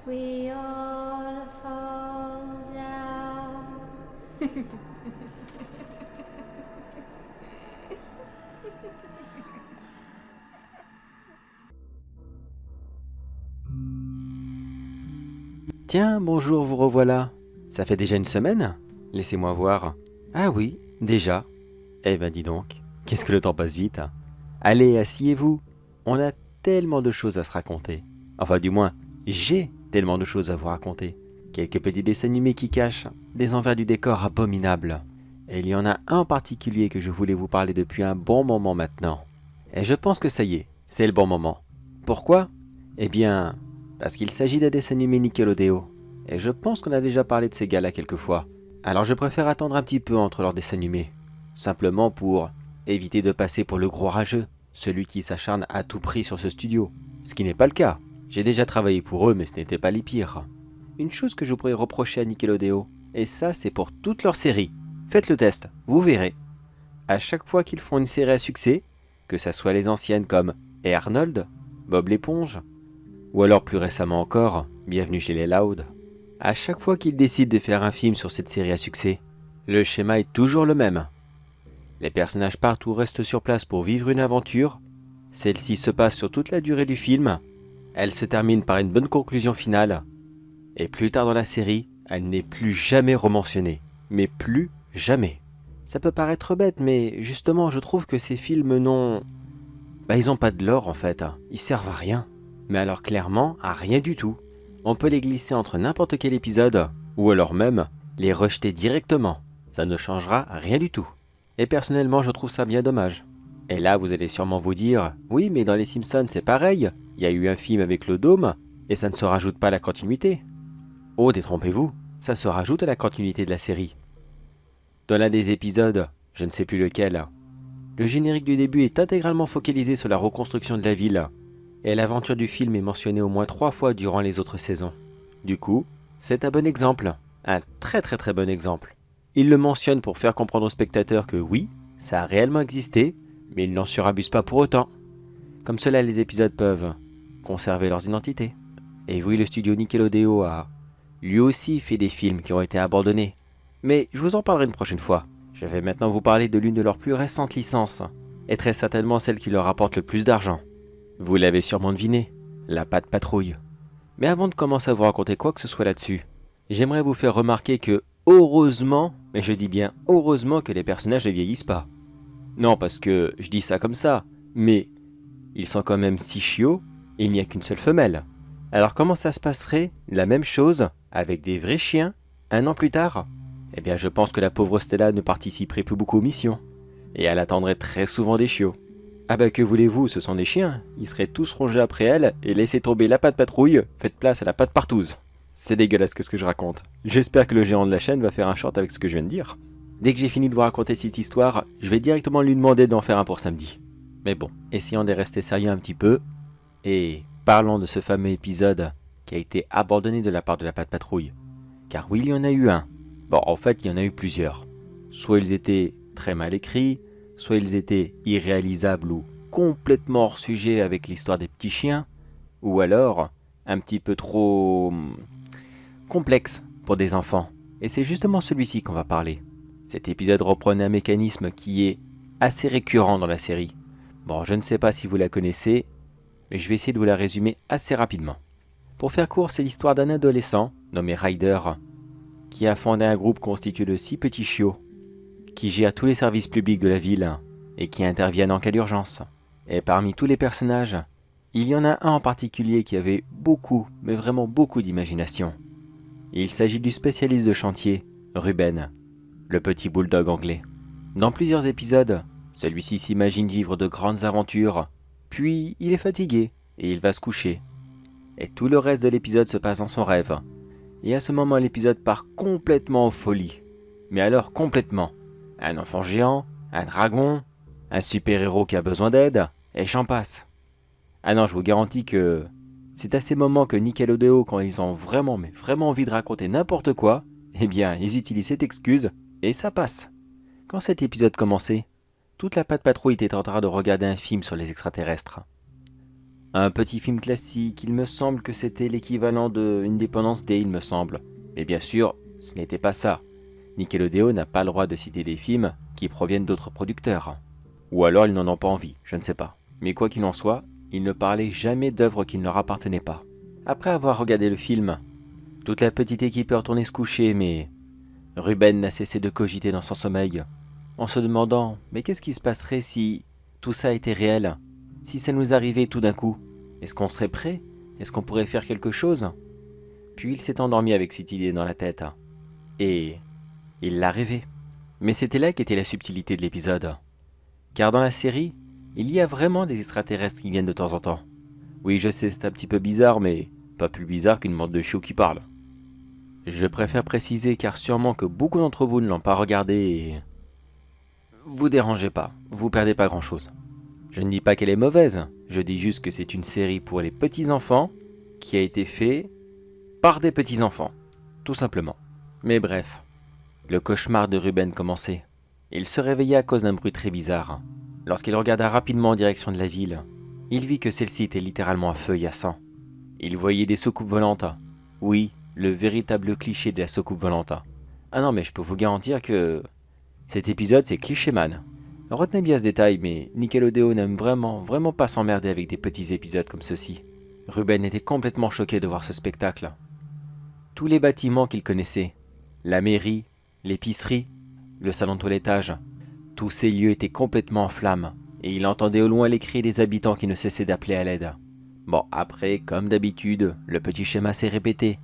we all fall down. Tiens, bonjour, vous revoilà. Ça fait déjà une semaine? Laissez-moi voir. Ah oui, déjà. Eh ben dis donc, qu'est-ce que le temps passe vite. Allez, asseyez-vous. On a tellement de choses à se raconter. Enfin, du moins, j'ai tellement de choses à vous raconter. Quelques petits dessins animés qui cachent des envers du décor abominables. Et il y en a un en particulier que je voulais vous parler depuis un bon moment maintenant. Et je pense que ça y est, c'est le bon moment. Pourquoi? Eh bien, parce qu'il s'agit d'un dessin animé Nickelodeon. Et je pense qu'on a déjà parlé de ces gars-là quelques fois. Alors je préfère attendre un petit peu entre leurs dessins animés. Simplement pour éviter de passer pour le gros rageux, celui qui s'acharne à tout prix sur ce studio. Ce qui n'est pas le cas. J'ai déjà travaillé pour eux, mais ce n'était pas les pires. Une chose que je pourrais reprocher à Nickelodeon, et ça c'est pour toutes leurs séries. Faites le test, vous verrez. À chaque fois qu'ils font une série à succès, que ça soit les anciennes comme Hey Arnold, Bob l'éponge, ou alors plus récemment encore, Bienvenue chez les Loud. À chaque fois qu'ils décident de faire un film sur cette série à succès, le schéma est toujours le même. Les personnages partent ou restent sur place pour vivre une aventure, celle-ci se passe sur toute la durée du film, elle se termine par une bonne conclusion finale, et plus tard dans la série, elle n'est plus jamais rementionnée. Mais plus jamais. Ça peut paraître bête, mais justement je trouve que ces films n'ont... ils ont pas de lore en fait, ils servent à rien. Mais alors clairement, à rien du tout. On peut les glisser entre n'importe quel épisode, ou alors même les rejeter directement. Ça ne changera rien du tout. Et personnellement, je trouve ça bien dommage. Et là, vous allez sûrement vous dire, oui, mais dans les Simpsons, c'est pareil. Il y a eu un film avec le dôme, et ça ne se rajoute pas à la continuité. Oh, détrompez-vous, ça se rajoute à la continuité de la série. Dans l'un des épisodes, je ne sais plus lequel, le générique du début est intégralement focalisé sur la reconstruction de la ville, et l'aventure du film est mentionnée au moins 3 fois durant les autres saisons. Du coup, c'est un bon exemple, un très très très bon exemple. Il le mentionne pour faire comprendre aux spectateurs que oui, ça a réellement existé, mais il n'en surabuse pas pour autant. Comme cela, les épisodes peuvent conserver leurs identités. Et oui, le studio Nickelodeon a lui aussi fait des films qui ont été abandonnés. Mais je vous en parlerai une prochaine fois. Je vais maintenant vous parler de l'une de leurs plus récentes licences, et très certainement celle qui leur rapporte le plus d'argent. Vous l'avez sûrement deviné, la Patte Patrouille. Mais avant de commencer à vous raconter quoi que ce soit là-dessus, j'aimerais vous faire remarquer que, heureusement, mais je dis bien heureusement que les personnages ne vieillissent pas. Non, parce que je dis ça comme ça, mais ils sont quand même si chiots et il n'y a qu'une seule femelle. Alors comment ça se passerait la même chose avec des vrais chiens un an plus tard? Eh bien je pense que la pauvre Stella ne participerait plus beaucoup aux missions, et elle attendrait très souvent des chiots. Ah bah que voulez-vous, ce sont des chiens, ils seraient tous rongés après elle et laissez tomber la patte patrouille, faites place à la patte partouze. C'est dégueulasse que ce que je raconte. J'espère que le géant de la chaîne va faire un short avec ce que je viens de dire. Dès que j'ai fini de vous raconter cette histoire, je vais directement lui demander d'en faire un pour samedi. Mais bon, essayons de rester sérieux un petit peu, et parlons de ce fameux épisode qui a été abandonné de la part de la patte patrouille. Car oui, il y en a eu un. Bon, en fait, il y en a eu plusieurs. Soit ils étaient très mal écrits, soit ils étaient irréalisables ou complètement hors sujet avec l'histoire des petits chiens, ou alors un petit peu trop complexe pour des enfants. Et c'est justement celui-ci qu'on va parler. Cet épisode reprenait un mécanisme qui est assez récurrent dans la série. Bon, je ne sais pas si vous la connaissez, mais je vais essayer de vous la résumer assez rapidement. Pour faire court, c'est l'histoire d'un adolescent, nommé Ryder, qui a fondé un groupe constitué de 6 petits chiots, qui gèrent tous les services publics de la ville et qui interviennent en cas d'urgence. Et parmi tous les personnages, il y en a un en particulier qui avait beaucoup, mais vraiment beaucoup d'imagination. Il s'agit du spécialiste de chantier, Ruben, le petit bulldog anglais. Dans plusieurs épisodes, celui-ci s'imagine vivre de grandes aventures, puis il est fatigué et il va se coucher. Et tout le reste de l'épisode se passe dans son rêve. Et à ce moment, l'épisode part complètement en folie. Mais alors complètement. Un enfant géant, un dragon, un super-héros qui a besoin d'aide, et j'en passe. Ah non, je vous garantis que c'est à ces moments que Nickelodeon, quand ils ont vraiment, mais vraiment envie de raconter n'importe quoi, eh bien, ils utilisent cette excuse, et ça passe. Quand cet épisode commençait, toute la patte patrouille était en train de regarder un film sur les extraterrestres. Un petit film classique, il me semble que c'était l'équivalent de Independence Day, il me semble. Mais bien sûr, ce n'était pas ça. Nickelodeon n'a pas le droit de citer des films qui proviennent d'autres producteurs. Ou alors ils n'en ont pas envie, je ne sais pas. Mais quoi qu'il en soit, ils ne parlaient jamais d'œuvres qui ne leur appartenaient pas. Après avoir regardé le film, toute la petite équipe est retournée se coucher, mais Ruben n'a cessé de cogiter dans son sommeil, en se demandant « Mais qu'est-ce qui se passerait si tout ça était réel? Si ça nous arrivait tout d'un coup? Est-ce qu'on serait prêt? Est-ce qu'on pourrait faire quelque chose ?» Puis il s'est endormi avec cette idée dans la tête. Et il l'a rêvé. Mais c'était là qu'était la subtilité de l'épisode. Car dans la série, il y a vraiment des extraterrestres qui viennent de temps en temps. Oui, je sais, c'est un petit peu bizarre, mais pas plus bizarre qu'une bande de chiots qui parle. Je préfère préciser car sûrement que beaucoup d'entre vous ne l'ont pas regardé et... Vous dérangez pas, vous perdez pas grand chose. Je ne dis pas qu'elle est mauvaise, je dis juste que c'est une série pour les petits-enfants qui a été faite par des petits-enfants, tout simplement. Mais bref, le cauchemar de Ruben commençait. Il se réveilla à cause d'un bruit très bizarre. Lorsqu'il regarda rapidement en direction de la ville, il vit que celle-ci était littéralement à feu et à sang. Il voyait des soucoupes volantes. Oui, le véritable cliché de la soucoupe volante. Ah non, mais je peux vous garantir que cet épisode, c'est cliché man. Retenez bien ce détail, mais Nickelodeon n'aime vraiment pas s'emmerder avec des petits épisodes comme ceux-ci. Ruben était complètement choqué de voir ce spectacle. Tous les bâtiments qu'il connaissait, la mairie, l'épicerie, le salon de toilettage, tous ces lieux étaient complètement en flammes, et il entendait au loin les cris des habitants qui ne cessaient d'appeler à l'aide. Bon, après, comme d'habitude, le petit schéma s'est répété.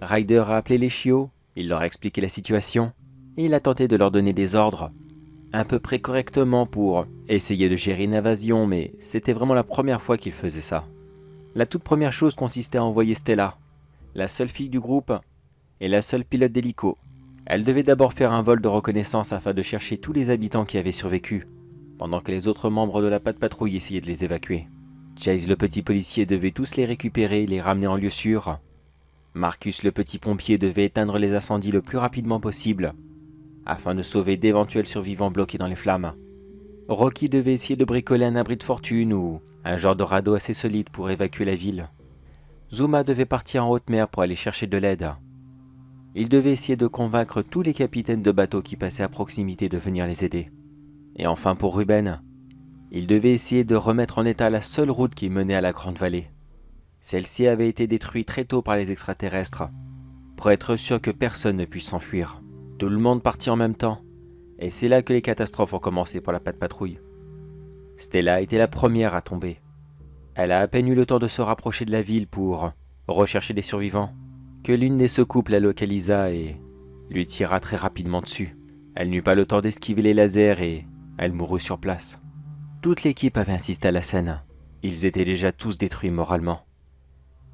Ryder a appelé les chiots, il leur a expliqué la situation, et il a tenté de leur donner des ordres, à peu près correctement pour essayer de gérer une invasion, mais c'était vraiment la première fois qu'il faisait ça. La toute première chose consistait à envoyer Stella, la seule fille du groupe et la seule pilote d'hélico. Elle devait d'abord faire un vol de reconnaissance afin de chercher tous les habitants qui avaient survécu, pendant que les autres membres de la Pat' Patrouille essayaient de les évacuer. Chase le petit policier devait tous les récupérer et les ramener en lieu sûr. Marcus le petit pompier devait éteindre les incendies le plus rapidement possible, afin de sauver d'éventuels survivants bloqués dans les flammes. Rocky devait essayer de bricoler un abri de fortune ou un genre de radeau assez solide pour évacuer la ville. Zuma devait partir en haute mer pour aller chercher de l'aide. Il devait essayer de convaincre tous les capitaines de bateaux qui passaient à proximité de venir les aider. Et enfin pour Ruben, il devait essayer de remettre en état la seule route qui menait à la Grande Vallée. Celle-ci avait été détruite très tôt par les extraterrestres, pour être sûr que personne ne puisse s'enfuir. Tout le monde partit en même temps, et c'est là que les catastrophes ont commencé pour la Pat' Patrouille. Stella était la première à tomber. Elle a à peine eu le temps de se rapprocher de la ville pour rechercher des survivants, que l'une des secoupes la localisa et lui tira très rapidement dessus. Elle n'eut pas le temps d'esquiver les lasers et elle mourut sur place. Toute l'équipe avait assisté à la scène. Ils étaient déjà tous détruits moralement.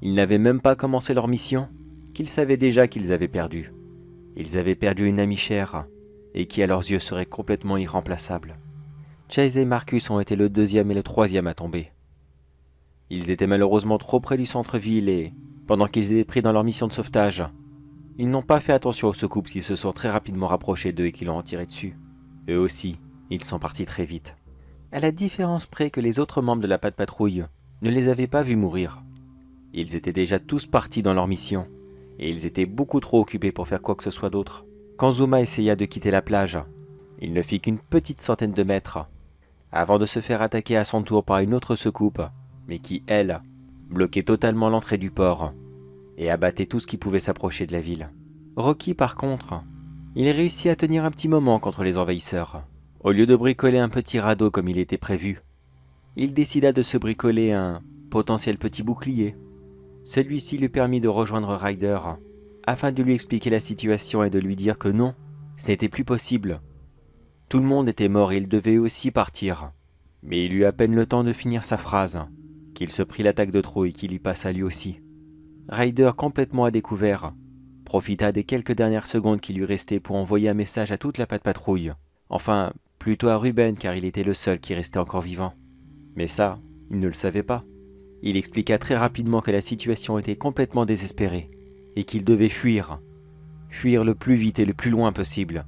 Ils n'avaient même pas commencé leur mission, qu'ils savaient déjà qu'ils avaient perdu. Ils avaient perdu une amie chère, et qui à leurs yeux serait complètement irremplaçable. Chase et Marcus ont été le deuxième et le troisième à tomber. Ils étaient malheureusement trop près du centre-ville et, pendant qu'ils étaient pris dans leur mission de sauvetage, ils n'ont pas fait attention aux secoupes qui se sont très rapidement rapprochés d'eux et qui l'ont tiré dessus. Eux aussi, ils sont partis très vite. À la différence près que les autres membres de la Pat' Patrouille ne les avaient pas vus mourir. Ils étaient déjà tous partis dans leur mission, et ils étaient beaucoup trop occupés pour faire quoi que ce soit d'autre. Quand Zuma essaya de quitter la plage, il ne fit qu'une petite centaine de mètres, avant de se faire attaquer à son tour par une autre secoupe, mais qui, elle, bloquait totalement l'entrée du port, et abattait tout ce qui pouvait s'approcher de la ville. Rocky, par contre, il réussit à tenir un petit moment contre les envahisseurs. Au lieu de bricoler un petit radeau comme il était prévu, il décida de se bricoler un potentiel petit bouclier. Celui-ci lui permit de rejoindre Ryder, afin de lui expliquer la situation et de lui dire que non, ce n'était plus possible. Tout le monde était mort et il devait aussi partir. Mais il eut à peine le temps de finir sa phrase, qu'il se prit l'attaque de trop et qu'il y passa lui aussi. Ryder, complètement à découvert, profita des quelques dernières secondes qui lui restaient pour envoyer un message à toute la Pat' Patrouille. Enfin, plutôt à Ruben car il était le seul qui restait encore vivant. Mais ça, il ne le savait pas. Il expliqua très rapidement que la situation était complètement désespérée et qu'il devait fuir le plus vite et le plus loin possible,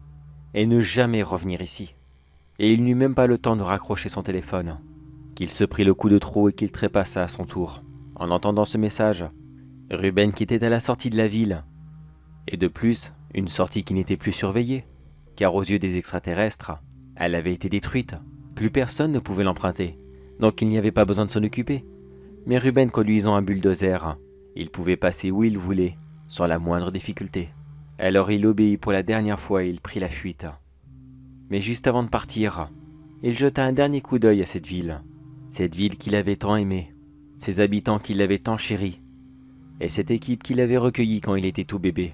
et ne jamais revenir ici. Et il n'eut même pas le temps de raccrocher son téléphone. qu'il se prit le coup de trop et qu'il trépassa à son tour. En entendant ce message, Ruben quittait à la sortie de la ville. Et de plus, une sortie qui n'était plus surveillée, car aux yeux des extraterrestres, elle avait été détruite. Plus personne ne pouvait l'emprunter, donc il n'y avait pas besoin de s'en occuper. Mais Ruben conduisant un bulldozer, il pouvait passer où il voulait, sans la moindre difficulté. Alors il obéit pour la dernière fois et il prit la fuite. Mais juste avant de partir, il jeta un dernier coup d'œil à cette ville qu'il avait tant aimée, ses habitants qu'il avait tant chéris, et cette équipe qu'il avait recueillie quand il était tout bébé.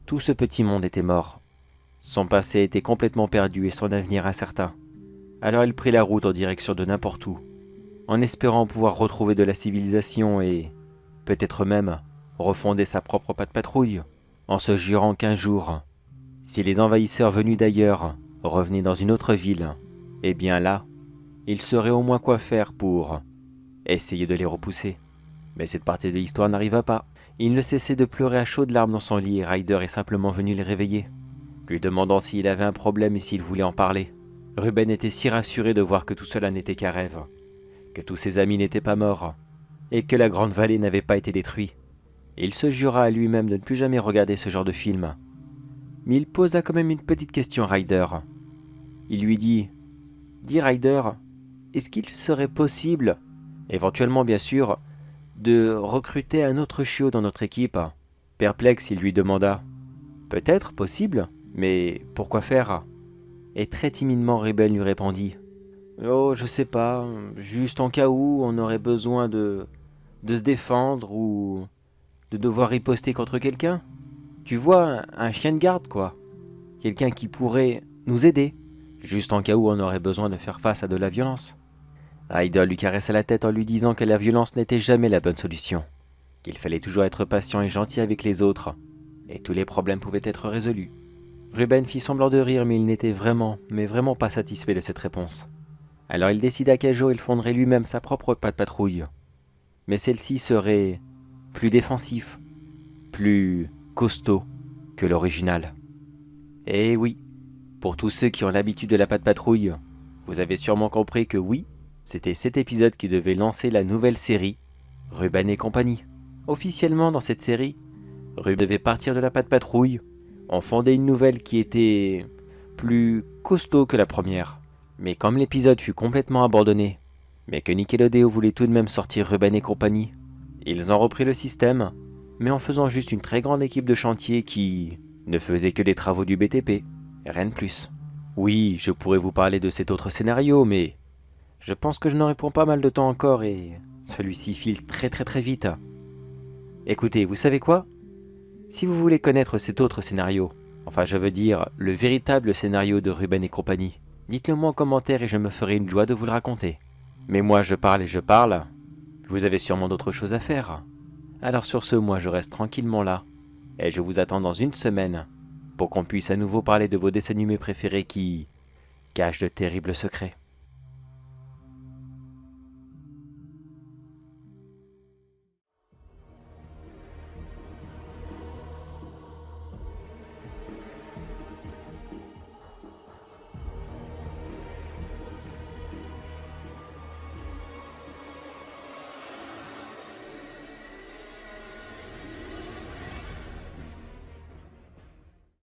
Tout ce petit monde était mort. Son passé était complètement perdu et son avenir incertain. Alors il prit la route en direction de n'importe où, en espérant pouvoir retrouver de la civilisation et, peut-être même, refonder sa propre patrouille, en se jurant qu'un jour, si les envahisseurs venus d'ailleurs revenaient dans une autre ville, eh bien là, il saurait au moins quoi faire pour essayer de les repousser. Mais cette partie de l'histoire n'arriva pas. Il ne cessait de pleurer à chaudes larmes dans son lit et Ryder est simplement venu le réveiller, lui demandant s'il avait un problème et s'il voulait en parler. Ruben était si rassuré de voir que tout cela n'était qu'un rêve, que tous ses amis n'étaient pas morts, et que la Grande Vallée n'avait pas été détruite. Il se jura à lui-même de ne plus jamais regarder ce genre de film. Mais il posa quand même une petite question à Ryder. Il lui dit « Dis Ryder, est-ce qu'il serait possible, éventuellement bien sûr, de recruter un autre chiot dans notre équipe ?» Perplexe, il lui demanda « Peut-être, possible, mais pourquoi faire ?» Et très timidement Ruben lui répondit « Oh, je sais pas, juste en cas où on aurait besoin de se défendre ou de devoir riposter contre quelqu'un. Tu vois, un chien de garde quoi. Quelqu'un qui pourrait nous aider, juste en cas où on aurait besoin de faire face à de la violence. » Ryder lui caressa la tête en lui disant que la violence n'était jamais la bonne solution, qu'il fallait toujours être patient et gentil avec les autres, et tous les problèmes pouvaient être résolus. Ruben fit semblant de rire, mais il n'était vraiment, mais vraiment pas satisfait de cette réponse. Alors il décida qu'un jour il fonderait lui-même sa propre patrouille. Mais celle-ci serait plus défensif, plus costaud que l'original. Et oui, pour tous ceux qui ont l'habitude de la patrouille, vous avez sûrement compris que oui, c'était cet épisode qui devait lancer la nouvelle série, Ruben et compagnie. Officiellement dans cette série, Ruben devait partir de la patrouille, en fonder une nouvelle qui était plus costaud que la première. Mais comme l'épisode fut complètement abandonné, mais que Nickelodeon voulait tout de même sortir Ruben et compagnie, ils ont repris le système, mais en faisant juste une très grande équipe de chantier qui ne faisait que des travaux du BTP, rien de plus. Oui, je pourrais vous parler de cet autre scénario, mais je pense que je n'aurai pour pas mal de temps encore et celui-ci file très vite. Écoutez, vous savez quoi ? Si vous voulez connaître cet autre scénario, enfin je veux dire le véritable scénario de Ruben et compagnie, dites-le moi en commentaire et je me ferai une joie de vous le raconter. Mais moi je parle et je parle, vous avez sûrement d'autres choses à faire. Alors sur ce, moi je reste tranquillement là, et je vous attends dans une semaine, pour qu'on puisse à nouveau parler de vos dessins animés préférés qui cachent de terribles secrets.